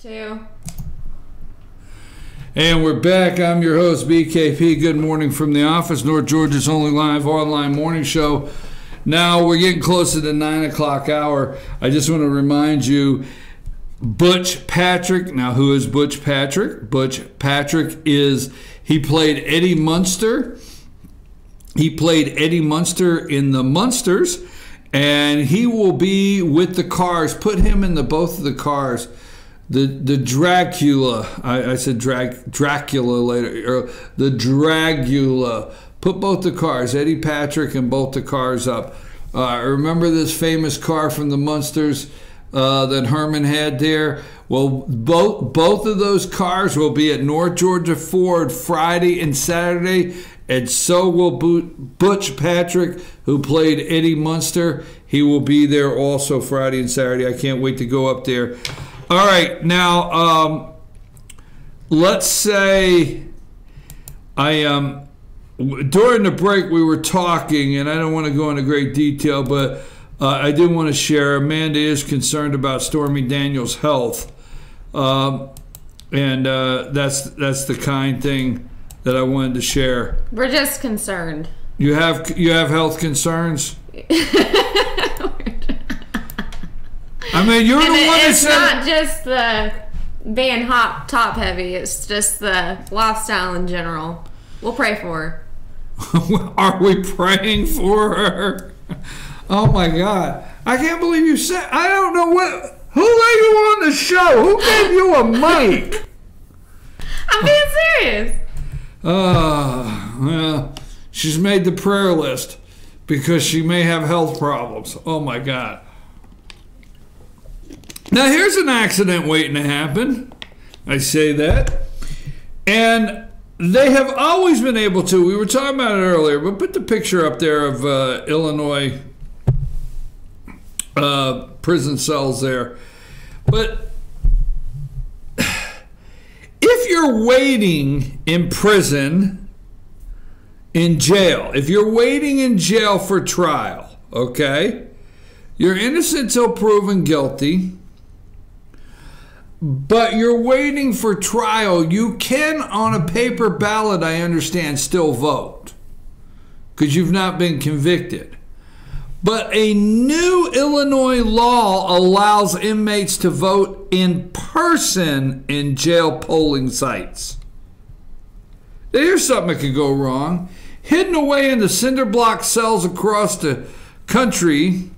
2. And we're back. I'm your host, BKP. Good morning from the office, North Georgia's only live online morning show. Now we're getting close to the 9 o'clock hour. I just want to remind you, Butch Patrick. Now, who is Butch Patrick? Butch Patrick he played Eddie Munster. He played Eddie Munster in the Munsters, and he will be with the Cars. Put him in both of the Cars. The Dracula, I said Dracula later, or the Dragula. Put both the Cars, Eddie Patrick and both the Cars up. Remember this famous car from the Munsters that Herman had there? Well, both of those cars will be at North Georgia Ford Friday and Saturday, and so will Butch Patrick, who played Eddie Munster. He will be there also Friday and Saturday. I can't wait to go up there. All right, now let's say during the break we were talking, and I don't want to go into great detail, but I did want to share. Amanda is concerned about Stormy Daniels' health, and that's the kind thing that I wanted to share. We're just concerned. You have health concerns? I mean, you're the one that said... It's not just the being hot top heavy. It's just the lifestyle in general. We'll pray for her. Are we praying for her? Oh, my God. I can't believe you said... I don't know what... Who let you on the show? Who gave you a mic? I'm being serious. Well, she's made the prayer list because she may have health problems. Oh, my God. Now, here's an accident waiting to happen. I say that. And they have always been able to. We were talking about it earlier, but put the picture up there of Illinois prison cells there. But if you're waiting in prison, in jail, if you're waiting in jail for trial, okay, you're innocent till proven guilty, but you're waiting for trial, you can, on a paper ballot, I understand, still vote because you've not been convicted. But a new Illinois law allows inmates to vote in person in jail polling sites. Now, here's something that could go wrong. Hidden away in the cinder block cells across the country,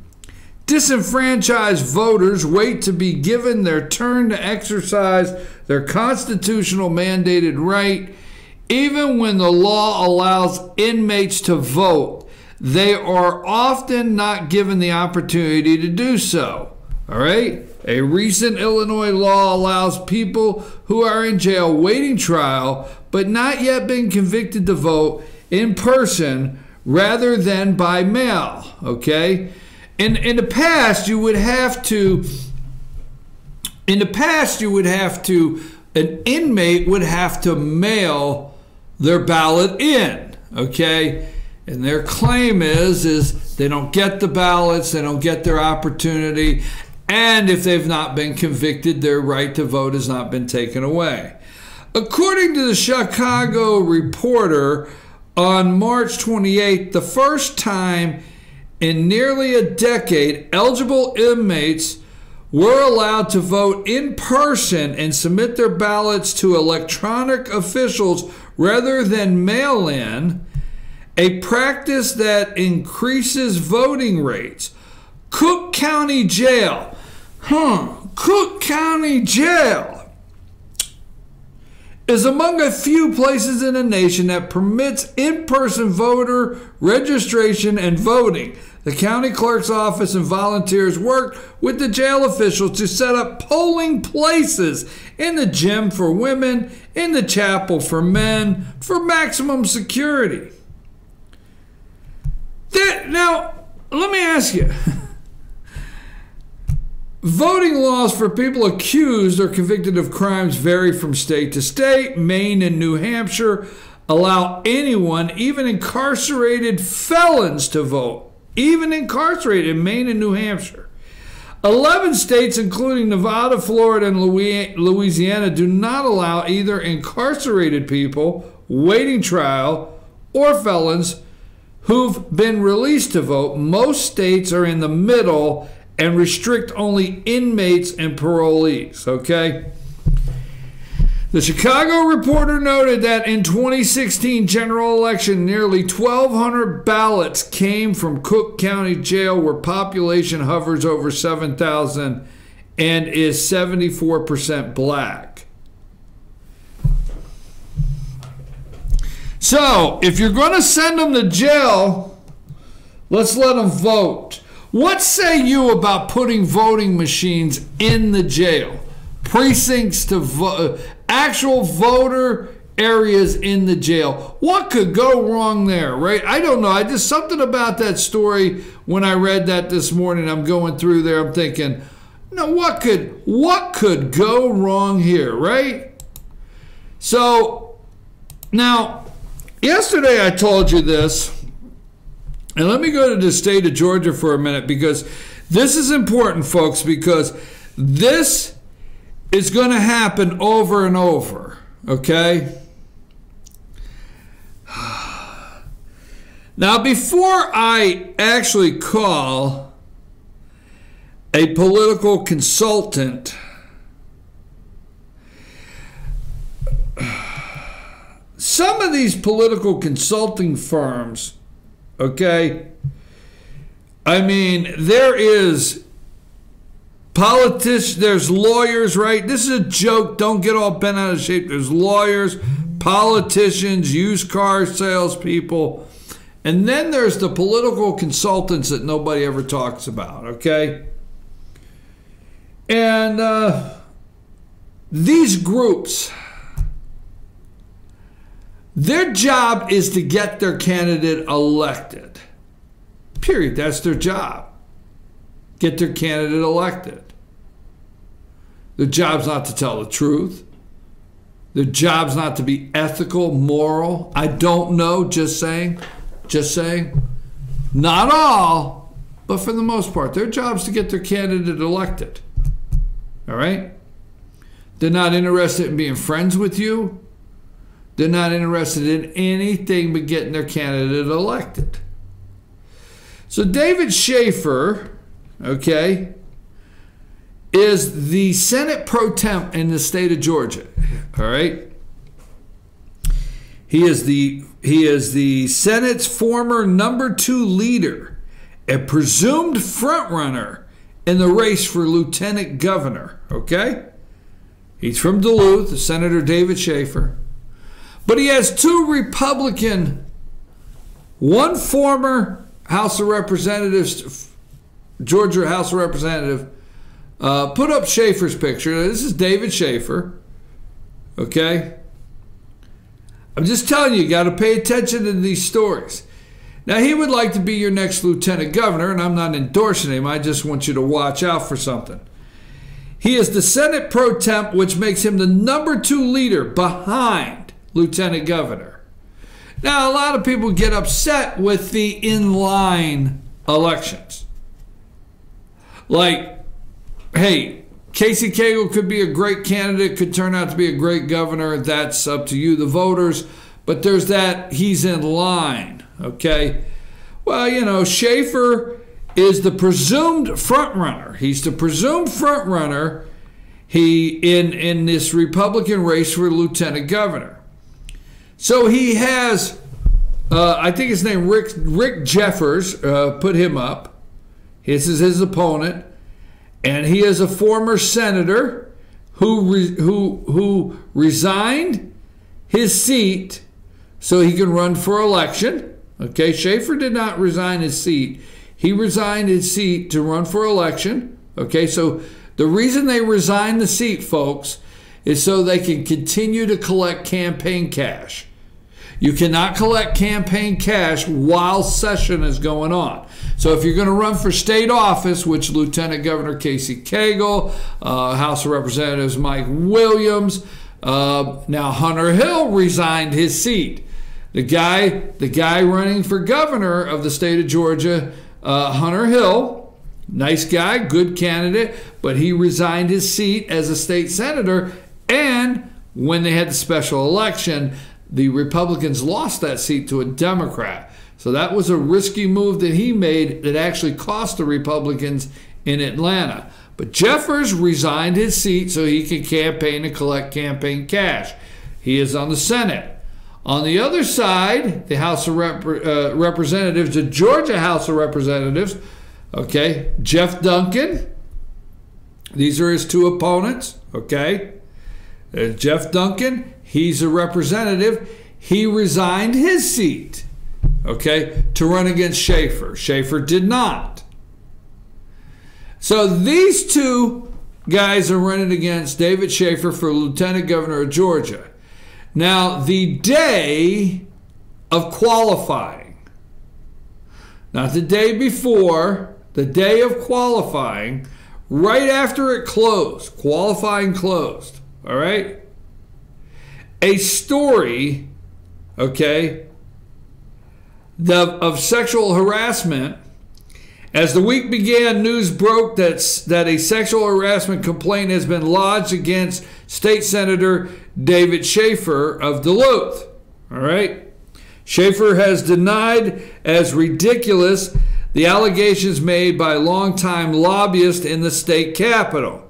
disenfranchised voters wait to be given their turn to exercise their constitutional mandated right. Even when the law allows inmates to vote, they are often not given the opportunity to do so. All right? A recent Illinois law allows people who are in jail waiting trial but not yet been convicted to vote in person rather than by mail. Okay? In the past, you would have to, an inmate would have to mail their ballot in, okay? And their claim is they don't get the ballots, they don't get their opportunity, and if they've not been convicted, their right to vote has not been taken away. According to the Chicago Reporter, on March 28th, the first time in nearly a decade, eligible inmates were allowed to vote in person and submit their ballots to electronic officials rather than mail-in, a practice that increases voting rates. Cook County Jail. Cook County Jail is among a few places in the nation that permits in-person voter registration and voting. The county clerk's office and volunteers worked with the jail officials to set up polling places in the gym for women, in the chapel for men, for maximum security. Now, let me ask you. Voting laws for people accused or convicted of crimes vary from state to state. Maine and New Hampshire allow anyone, even incarcerated felons, to vote. Even incarcerated in Maine and New Hampshire. 11 states, including Nevada, Florida, and Louisiana, do not allow either incarcerated people waiting trial or felons who've been released to vote. Most states are in the middle and restrict only inmates and parolees, okay? The Chicago Reporter noted that in 2016 general election, nearly 1,200 ballots came from Cook County Jail, where population hovers over 7,000 and is 74% black. So, if you're going to send them to jail, let's let them vote. What say you about putting voting machines in the jail? Precincts to vote, actual voter areas in the jail. What could go wrong there, right? I don't know. I just something about that story when I read that this morning. I'm going through there. I'm thinking, no, what could go wrong here, right? So now, yesterday I told you this, and let me go to the state of Georgia for a minute, because this is important, folks, because this is going to happen over and over, okay? Now, before I actually call a political consultant, some of these political consulting firms, okay, I mean, there is politicians, there's lawyers, right? This is a joke. Don't get all bent out of shape. There's lawyers, politicians, used car salespeople, and then there's the political consultants that nobody ever talks about, okay? And these groups, their job is to get their candidate elected. Period. That's their job. Get their candidate elected. Their job's not to tell the truth. Their job's not to be ethical, moral. I don't know, just saying. Just saying. Not all, but for the most part. Their job's to get their candidate elected. All right? They're not interested in being friends with you. They're not interested in anything but getting their candidate elected. So David Schaefer, okay, is the Senate pro temp in the state of Georgia. All right. He is the Senate's former number 2 leader, a presumed frontrunner in the race for lieutenant governor. Okay. He's from Duluth, Senator David Schaefer. But he has 2 Republican, one former House of Representatives, Georgia House of Representative, put up Schaefer's picture. This is David Schaefer. Okay? I'm just telling you, you got to pay attention to these stories. Now, he would like to be your next lieutenant governor, and I'm not endorsing him. I just want you to watch out for something. He is the Senate pro temp, which makes him the number 2 leader behind lieutenant governor. Now, a lot of people get upset with the in-line elections. Like, hey, Casey Cagle could be a great candidate, could turn out to be a great governor. That's up to you, the voters. But there's that he's in line, okay? Well, you know, Schaefer is the presumed frontrunner. He's the presumed frontrunner in this Republican race for lieutenant governor. So he has, I think his name, Rick Jeffers, put him up. This is his opponent. And he is a former senator who resigned his seat so he can run for election. Okay, Schaefer did not resign his seat. He resigned his seat to run for election. Okay, so the reason they resigned the seat, folks, is so they can continue to collect campaign cash. You cannot collect campaign cash while session is going on. So if you're going to run for state office, which Lieutenant Governor Casey Cagle, House of Representatives Mike Williams, now Hunter Hill resigned his seat. The guy running for governor of the state of Georgia, Hunter Hill, Nice guy, good candidate, but he resigned his seat as a state senator, and when they had the special election, the Republicans lost that seat to a Democrat. So that was a risky move that he made that actually cost the Republicans in Atlanta. But Jeffers resigned his seat so he could campaign and collect campaign cash. He is on the Senate. On the other side, the House of Representatives, the Georgia House of Representatives, okay, Jeff Duncan. These are his two opponents, okay. Jeff Duncan, he's a representative. He resigned his seat, okay, to run against Schaefer. Schaefer did not. So these two guys are running against David Schaefer for lieutenant governor of Georgia. Now, the day of qualifying, not the day before, the day of qualifying, right after it closed, qualifying closed, all right? A story, okay, of sexual harassment. As the week began, news broke that a sexual harassment complaint has been lodged against State Senator David Schaefer of Duluth. All right? Schaefer has denied as ridiculous the allegations made by longtime lobbyists in the state capitol.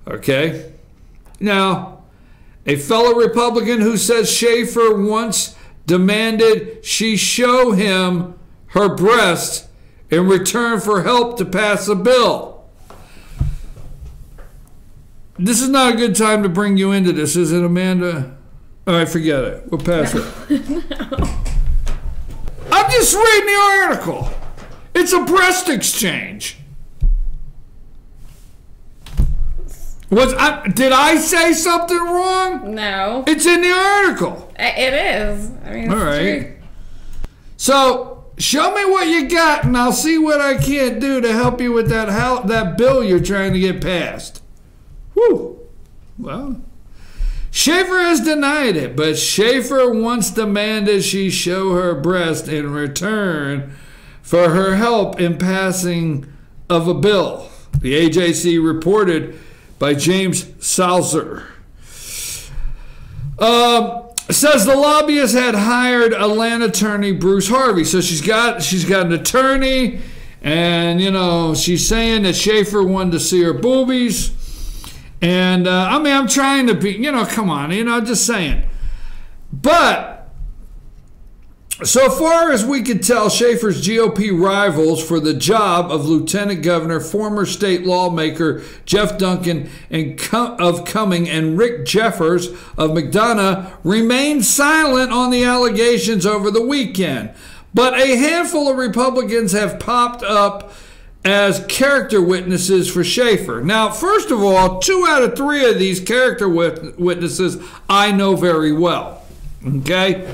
Okay? Now, a fellow Republican who says Schaefer once demanded she show him her breasts in return for help to pass a bill. This is not a good time to bring you into this, is it, Amanda? All right, forget it. We'll pass it. No. I'm just reading the article. It's a breast exchange. Did I say something wrong? No. It's in the article. It is. I mean, it's all right. true. So, show me what you got, and I'll see what I can't do to help you with that bill you're trying to get passed. Whew. Well, Schaefer has denied it, but Schaefer once demanded she show her breast in return for her help in passing of a bill. The AJC reported by James Salzer. Says the lobbyist had hired a land attorney, Bruce Harvey. So she's got an attorney, and you know she's saying that Schaefer wanted to see her boobies. And I mean, I'm trying to be, come on, just saying. But so far as we could tell, Schaefer's GOP rivals for the job of lieutenant governor, former state lawmaker Jeff Duncan of Cumming and Rick Jeffers of McDonough remained silent on the allegations over the weekend. But a handful of Republicans have popped up as character witnesses for Schaefer. Now, first of all, 2 out of 3 of these character witnesses I know very well. Okay?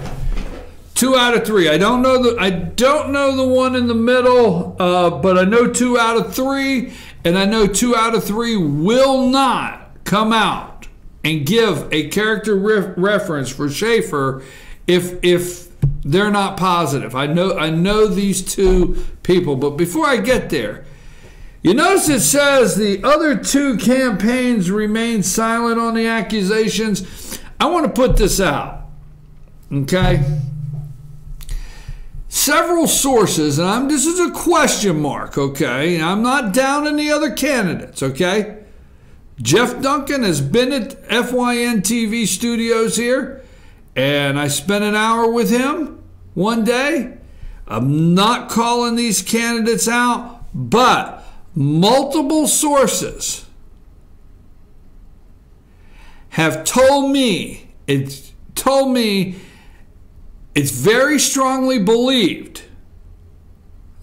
2 out of 3. I don't know the one in the middle, but I know 2 out of 3, and I know 2 out of 3 will not come out and give a character reference for Schaefer if they're not positive. I know these 2 people, but before I get there, you notice it says the other 2 campaigns remain silent on the accusations. I want to put this out, okay? Several sources, and this is a question mark, okay? I'm not down in the other candidates, okay? Jeff Duncan has been at FYN TV studios here, and I spent an hour with him one day. I'm not calling these candidates out, but multiple sources have told me it's very strongly believed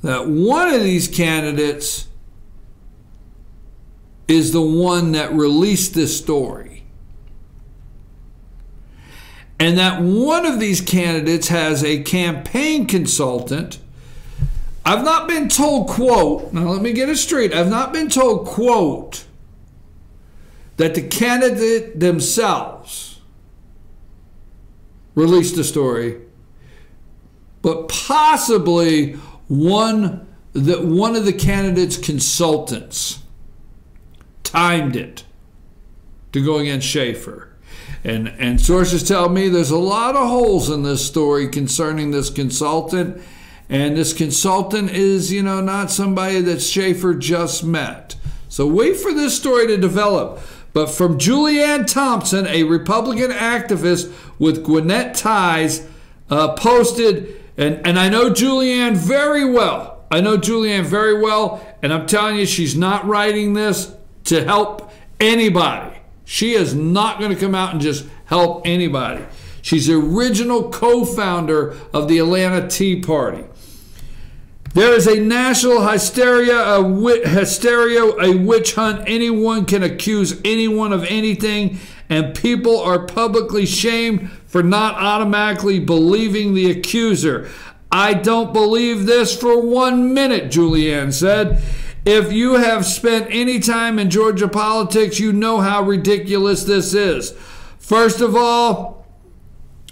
that one of these candidates is the one that released this story. And that one of these candidates has a campaign consultant. I've not been told, quote, now let me get it straight. I've not been told, quote, that the candidate themselves released the story, but possibly one that one of the candidates' consultants timed it to go against Schaefer. And sources tell me there's a lot of holes in this story concerning this consultant. And this consultant is, not somebody that Schaefer just met. So wait for this story to develop. But from Julianne Thompson, a Republican activist with Gwinnett ties, posted, and I know Julianne very well. And I'm telling you, she's not writing this to help anybody. She is not going to come out and just help anybody. She's the original co-founder of the Atlanta Tea Party. There is a national hysteria, a witch hunt. Anyone can accuse anyone of anything, and people are publicly shamed for not automatically believing the accuser. I don't believe this for 1 minute, Julianne said. If you have spent any time in Georgia politics, you know how ridiculous this is. First of all,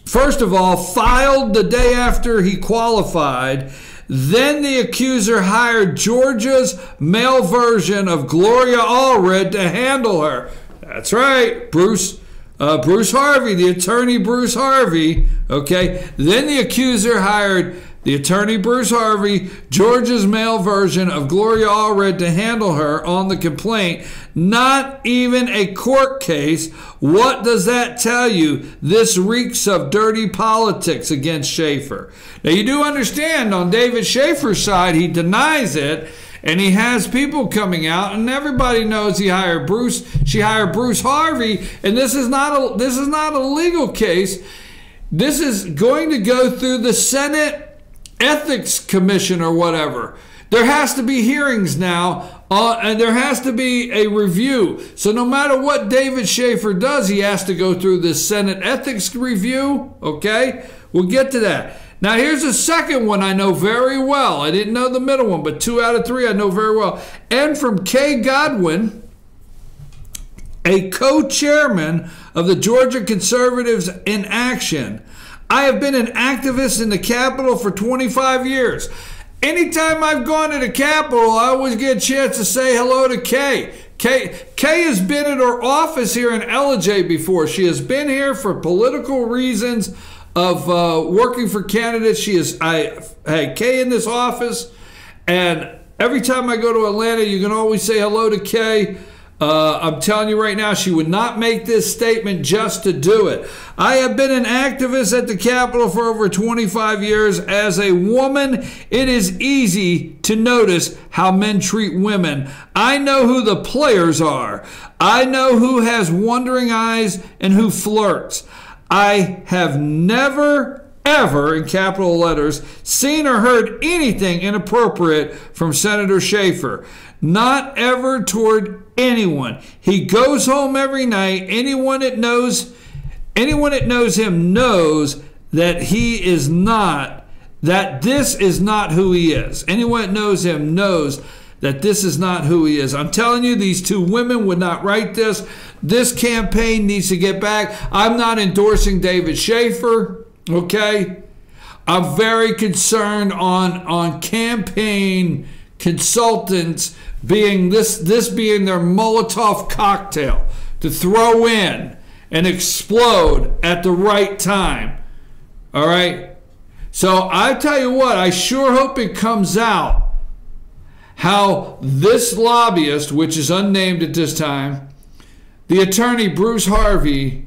filed the day after he qualified. Then the accuser hired Georgia's male version of Gloria Allred to handle her. That's right, Bruce Harvey, the attorney Bruce Harvey. Okay. Then the accuser hired the attorney Bruce Harvey, Georgia's male version of Gloria Allred, to handle her on the complaint. Not even a court case. What does that tell you? This reeks of dirty politics against Schaefer. Now, you do understand on David Schaefer's side, he denies it, and he has people coming out, and everybody knows she hired Bruce Harvey, and this is not a legal case. This is going to go through the Senate Ethics Commission or whatever. There has to be hearings now, and there has to be a review. So no matter what David Schaefer does, he has to go through this Senate Ethics review. Okay, we'll get to that. Now here's a second one I know very well. I didn't know the middle one, but 2 out of 3 I know very well. And from Kay Godwin, a co-chairman of the Georgia Conservatives in Action. I have been an activist in the Capitol for 25 years. Anytime I've gone to the Capitol, I always get a chance to say hello to Kay. Kay has been at her office here in Ellijay before. She has been here for political reasons of working for candidates. I had Kay in this office, and every time I go to Atlanta, you can always say hello to Kay. I'm telling you right now, she would not make this statement just to do it. I have been an activist at the Capitol for over 25 years. As a woman, it is easy to notice how men treat women. I know who the players are. I know who has wandering eyes and who flirts. I have never, ever, in capital letters, seen or heard anything inappropriate from Senator Schaefer. Not ever toward anyone. He goes home every night. Anyone that knows him knows that this is not who he is. Anyone that knows him knows that this is not who he is. I'm telling you, these two women would not write this. This campaign needs to get back. I'm not endorsing David Schaefer, okay? I'm very concerned on campaign consultants being this being their Molotov cocktail to throw in and explode at the right time. All right? So I tell you what, I sure hope it comes out how this lobbyist, which is unnamed at this time, the attorney Bruce Harvey,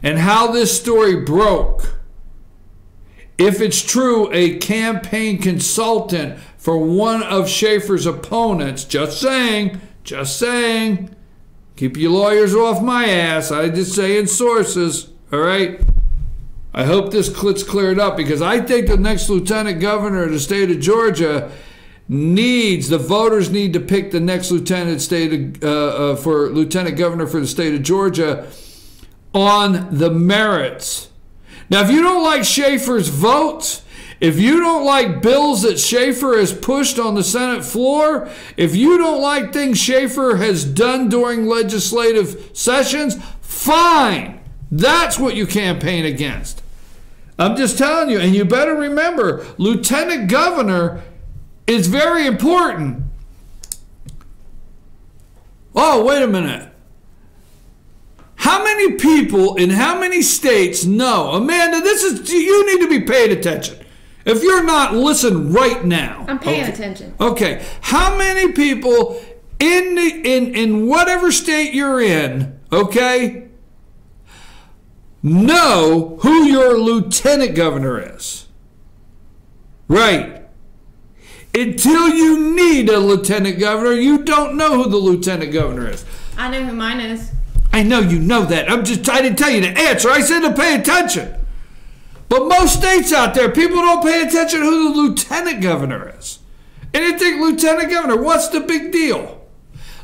and how this story broke. If it's true, a campaign consultant for one of Schaefer's opponents, just saying, keep your lawyers off my ass. I just saying sources, all right? I hope this gets cleared up, because I think the next lieutenant governor of the state of Georgia the voters need to pick the next for lieutenant governor for the state of Georgia on the merits. Now, if you don't like Schaefer's votes, if you don't like bills that Schaefer has pushed on the Senate floor, if you don't like things Schaefer has done during legislative sessions, fine. That's what you campaign against. I'm just telling you, and you better remember, lieutenant governor is very important. Oh, wait a minute. How many people in how many states know? Amanda, you need to be paying attention. If you're not, listen right now. I'm paying attention. Okay. How many people in whatever state you're in, okay, know who your lieutenant governor is? Right. Until you need a lieutenant governor, you don't know who the lieutenant governor is. I know who mine is. I know you know that. I didn't tell you to answer. I said to pay attention. But most states out there, people don't pay attention to who the lieutenant governor is. And they think lieutenant governor, what's the big deal?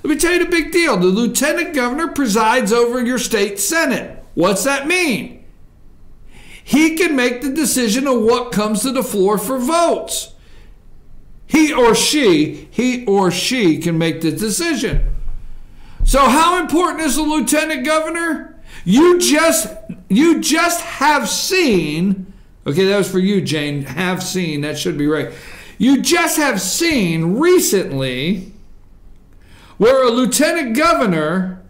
Let me tell you the big deal. The lieutenant governor presides over your state senate. What's that mean? He can make the decision of what comes to the floor for votes. He or she can make the decision. So how important is the lieutenant governor? You just have seen, okay, that was for you, Jane, have seen, that should be right. You just have seen recently where a lieutenant governor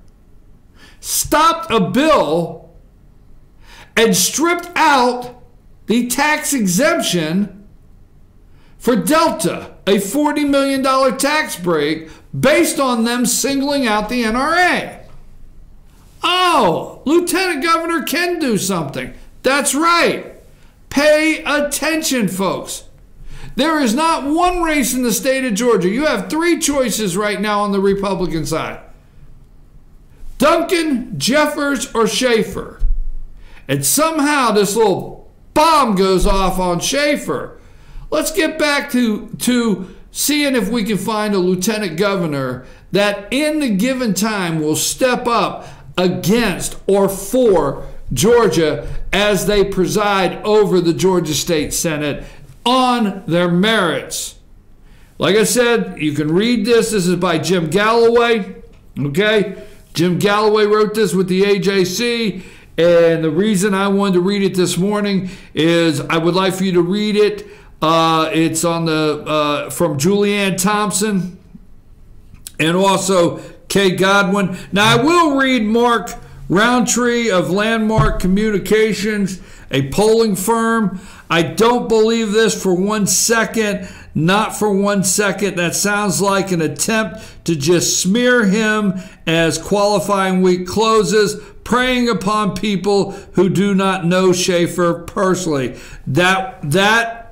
stopped a bill and stripped out the tax exemption for Delta, a $40 million tax break based on them singling out the NRA. Oh, Lieutenant Governor can do something. That's right. Pay attention, folks. There is not one race in the state of Georgia. You have three choices right now on the Republican side. Duncan, Jeffers, or Schaefer. And somehow this little bomb goes off on Schaefer. Let's get back to seeing if we can find a lieutenant governor that in the given time will step up against or for Georgia as they preside over the Georgia State Senate on their merits. Like I said, you can read this. This is by Jim Galloway. Okay? Jim Galloway wrote this with the AJC. And the reason I wanted to read it this morning is I would like for you to read it. It's on the from Julianne Thompson and also Kay Godwin. Now I will read Mark Roundtree of Landmark Communications, a polling firm. I don't believe this for 1 second, not for 1 second. That sounds like an attempt to just smear him as qualifying week closes, preying upon people who do not know Schaefer personally. That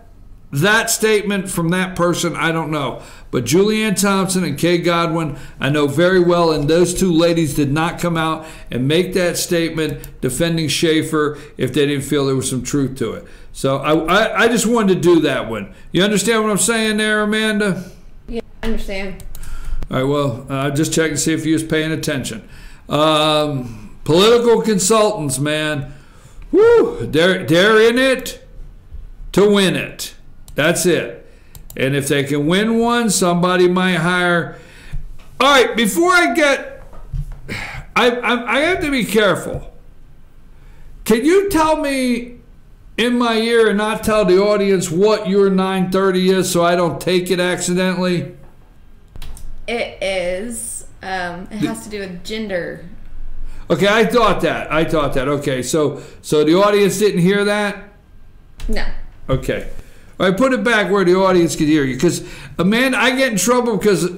statement from that person, I don't know. But Julianne Thompson and Kay Godwin, I know very well, and those two ladies did not come out and make that statement defending Schaefer if they didn't feel there was some truth to it. So I just wanted to do that one. You understand what I'm saying there, Amanda? Yeah, I understand. All right, well, just checking to see if you was paying attention. Political consultants, man. Woo, they're in it to win it. That's it. And if they can win one, somebody might hire. All right, before I get, I have to be careful. Can you tell me in my ear and not tell the audience what your 930 is so I don't take it accidentally? It is, it has to do with gender. Okay, I thought that. Okay, so the audience didn't hear that? No. Okay. All right, put it back where the audience could hear you. Because, Amanda, I get in trouble because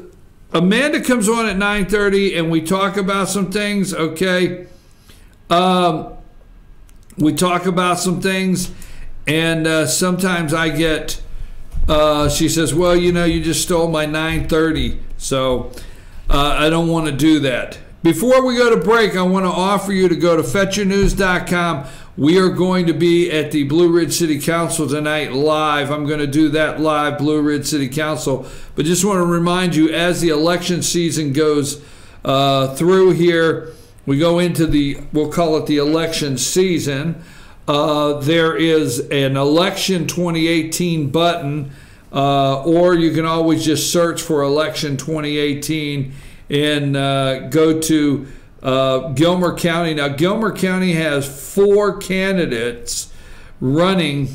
Amanda comes on at 9:30 and we talk about some things, okay? We talk about some things and sometimes I get, she says, well, you know, you just stole my 9:30. So I don't want to do that. Before we go to break, I want to offer you to go to fetchyournews.com. We are going to be at the Blue Ridge City Council tonight live. I'm going to do that live, Blue Ridge City Council. But just want to remind you, as the election season goes through here, we go into we'll call it the election season. There is an election 2018 button, or you can always just search for election 2018 and go to Gilmer County. Now, Gilmer County has 4 candidates running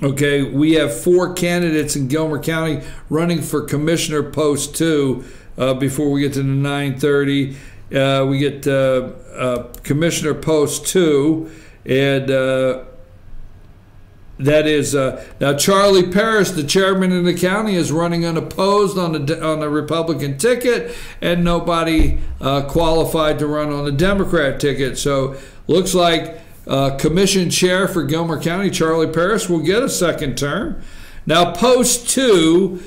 Okay, we have 4 candidates in Gilmer County running for Commissioner Post 2. Before we get to the 9:30, we get Commissioner Post 2, and that is now Charlie Parrish, the chairman of the county, is running unopposed on the Republican ticket, and nobody qualified to run on the Democrat ticket. So looks like commission chair for Gilmer County, Charlie Parrish, will get a second term. Now Post 2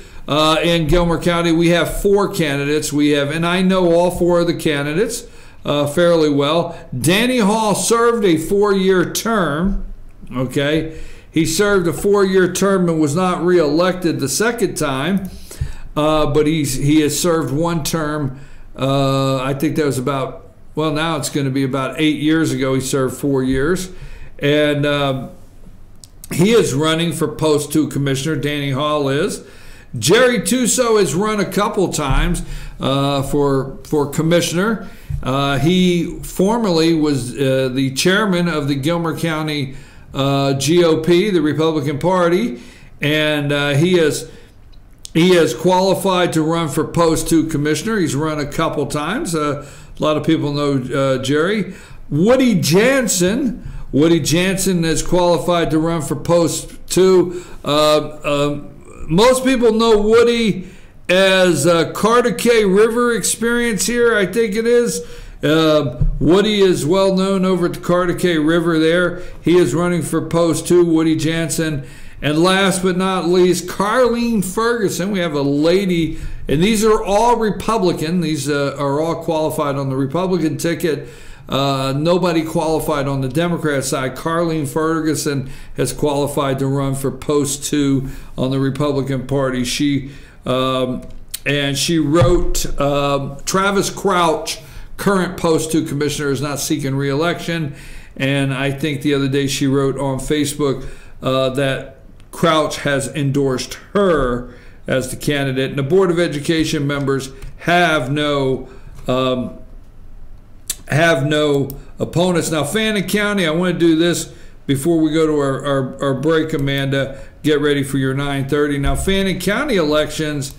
in Gilmer County, we have 4 candidates. We have, and I know all 4 of the candidates fairly well. Danny Hall served a 4-year term. Okay. He served a 4-year term and was not reelected the second time, but he has served 1 term. I think that was about, well, now it's going to be about 8 years ago. He served 4 years, and he is running for Post 2 commissioner. Danny Hall is. Jerry Tuso has run a couple times for commissioner. He formerly was the chairman of the Gilmer County GOP, the Republican Party, and he has qualified to run for Post 2 commissioner. He's run a couple times. A lot of people know Jerry. Woody Jansen is qualified to run for Post 2. Most people know Woody as Carter K. River experience here, I think it is. Woody is well known over at the Carter K. River there. He is running for Post 2, Woody Jansen. And last but not least, Carleen Ferguson. We have a lady, and these are all Republican. These are all qualified on the Republican ticket. Nobody qualified on the Democrat side. Carleen Ferguson has qualified to run for Post 2 on the Republican Party. She wrote Travis Crouch, current Post 2 commissioner, is not seeking re-election, and I think the other day she wrote on Facebook that Crouch has endorsed her as the candidate, and the Board of Education members have no opponents. Now, Fannin County, I want to do this before we go to our break, Amanda. Get ready for your 9:30. Now, Fannin County elections,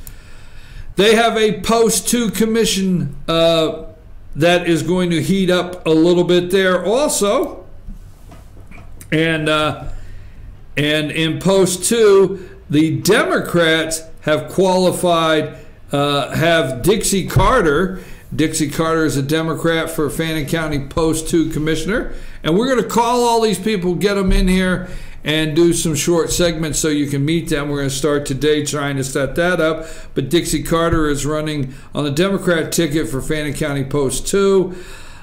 they have a Post 2 commission that is going to heat up a little bit there also. And in Post 2, the Democrats have qualified, have Dixie Carter. Dixie Carter is a Democrat for Fannin County Post 2 commissioner. And we're going to call all these people, get them in here, and do some short segments so you can meet them. We're going to start today trying to set that up. But Dixie Carter is running on the Democrat ticket for Fannin County Post 2.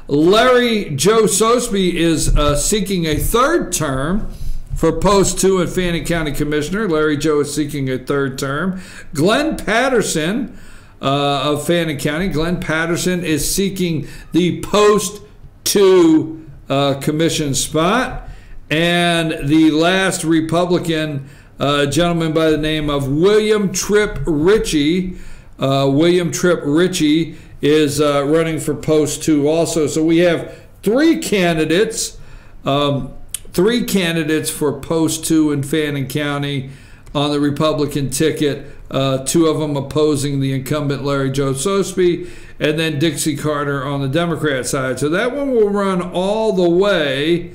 Larry Joe Sosby is seeking a 3rd term for Post 2 and Fannin County Commissioner. Larry Joe is seeking a 3rd term. Glenn Patterson of Fannin County. Glenn Patterson is seeking the Post 2 commission spot. And the last Republican gentleman by the name of William Tripp Ritchie. William Tripp Ritchie is running for Post 2 also. So we have 3 candidates. 3 candidates for Post 2 in Fannin County on the Republican ticket. 2 of them opposing the incumbent Larry Joe Sosby, and then Dixie Carter on the Democrat side. So that one will run all the way.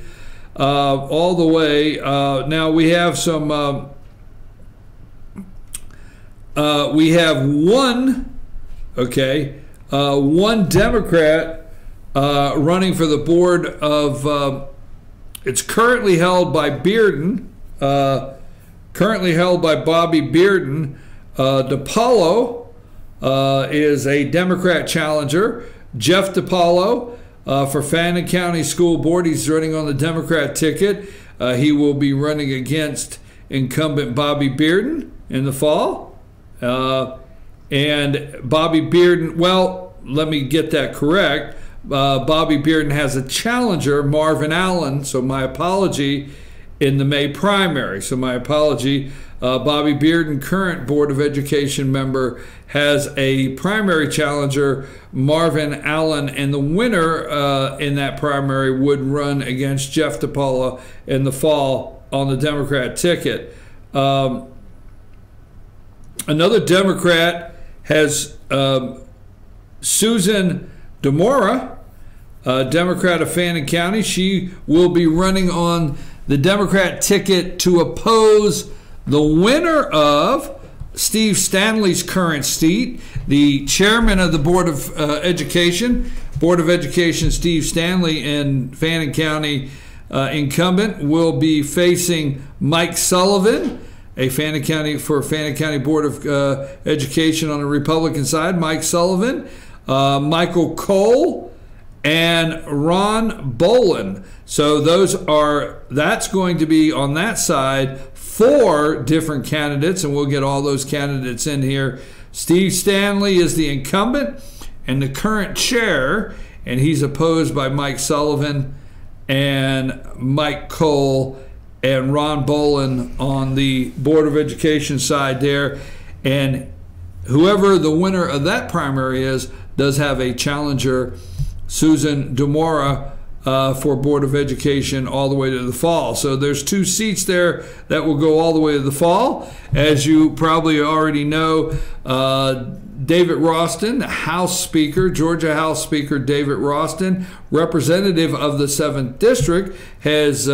Now we have some. We have one Democrat running for the board of. It's currently held by Bearden. Currently held by Bobby Bearden. DiPaolo is a Democrat challenger. Jeff DiPaolo for Fannin County School Board. He's running on the Democrat ticket. He will be running against incumbent Bobby Bearden in the fall. And Bobby Bearden, well, let me get that correct. Bobby Bearden has a challenger, Marvin Allen, so my apology, in the May primary. So my apology. Bobby Bearden, current Board of Education member, has a primary challenger, Marvin Allen, and the winner in that primary would run against Jeff DiPaolo in the fall on the Democrat ticket. Another Democrat has Susan DeMora, Democrat of Fannin County. She will be running on the Democrat ticket to oppose the winner of Steve Stanley's current seat. The chairman of the Board of Education, Steve Stanley, and Fannin County incumbent will be facing Mike Sullivan, Fannin County Board of Education on the Republican side. Mike Sullivan, Michael Cole, and Ron Bolin. So that's going to be on that side 4 different candidates, and we'll get all those candidates in here. Steve Stanley is the incumbent and the current chair, and he's opposed by Mike Sullivan and Mike Cole and Ron Bolin on the Board of Education side there. And whoever the winner of that primary is does have a challenger, Susan DeMora, for Board of Education all the way to the fall. So there's 2 seats there that will go all the way to the fall. As you probably already know, David Ralston, House Speaker, Georgia House Speaker David Ralston, representative of the 7th District, has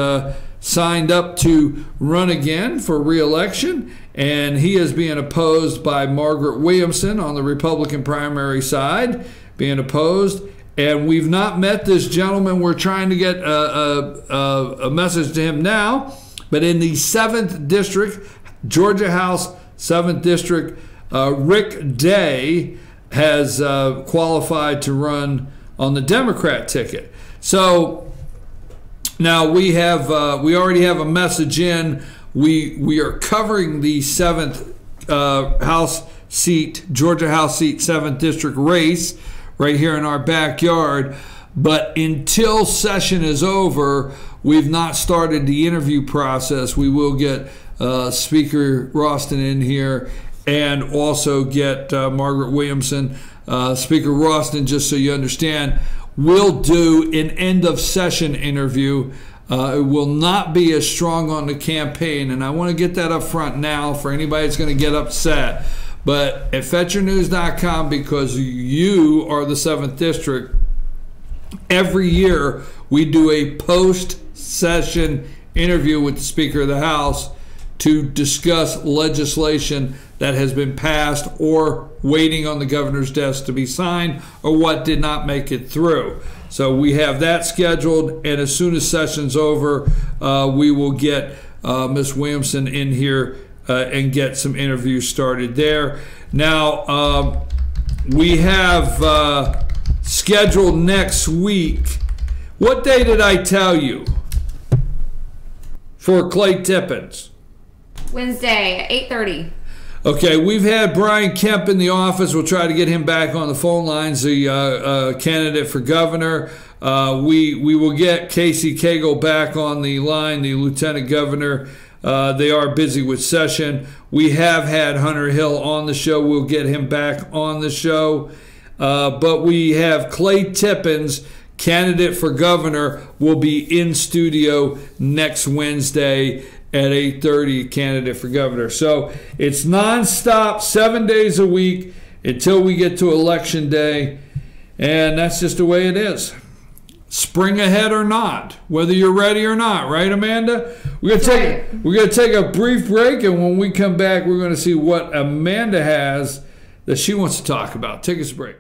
signed up to run again for re-election, and he is being opposed by Margaret Williamson on the Republican primary side, being opposed. And we've not met this gentleman. We're trying to get a message to him now. But in the 7th District, Georgia House 7th District, Rick Day has qualified to run on the Democrat ticket. So now we already have a message in. We are covering the 7th House seat, Georgia House seat, 7th District race right here in our backyard. But until session is over, we've not started the interview process. We will get Speaker Ralston in here and also get Margaret Williamson. Speaker Ralston, just so you understand, will do an end of session interview. It will not be as strong on the campaign, and I want to get that up front now for anybody that's going to get upset. But at FetcherNews.com, because you are the 7th District, every year we do a post-session interview with the Speaker of the House to discuss legislation that has been passed or waiting on the governor's desk to be signed or what did not make it through. So we have that scheduled, and as soon as session's over, we will get Ms. Williamson in here and get some interviews started there. Now, we have scheduled next week. What day did I tell you for Clay Tippins? Wednesday at 8:30. Okay, we've had Brian Kemp in the office. We'll try to get him back on the phone lines, the candidate for governor. We will get Casey Cagle back on the line, the lieutenant governor. They are busy with session. We have had Hunter Hill on the show. We'll get him back on the show. But we have Clay Tippins, candidate for governor, will be in studio next Wednesday at 8:30, candidate for governor. So it's nonstop, 7 days a week until we get to election day. And that's just the way it is. Spring ahead or not, whether you're ready or not, right, Amanda? We're gonna take a brief break, and when we come back, we're gonna see what Amanda has that she wants to talk about. Take us a break.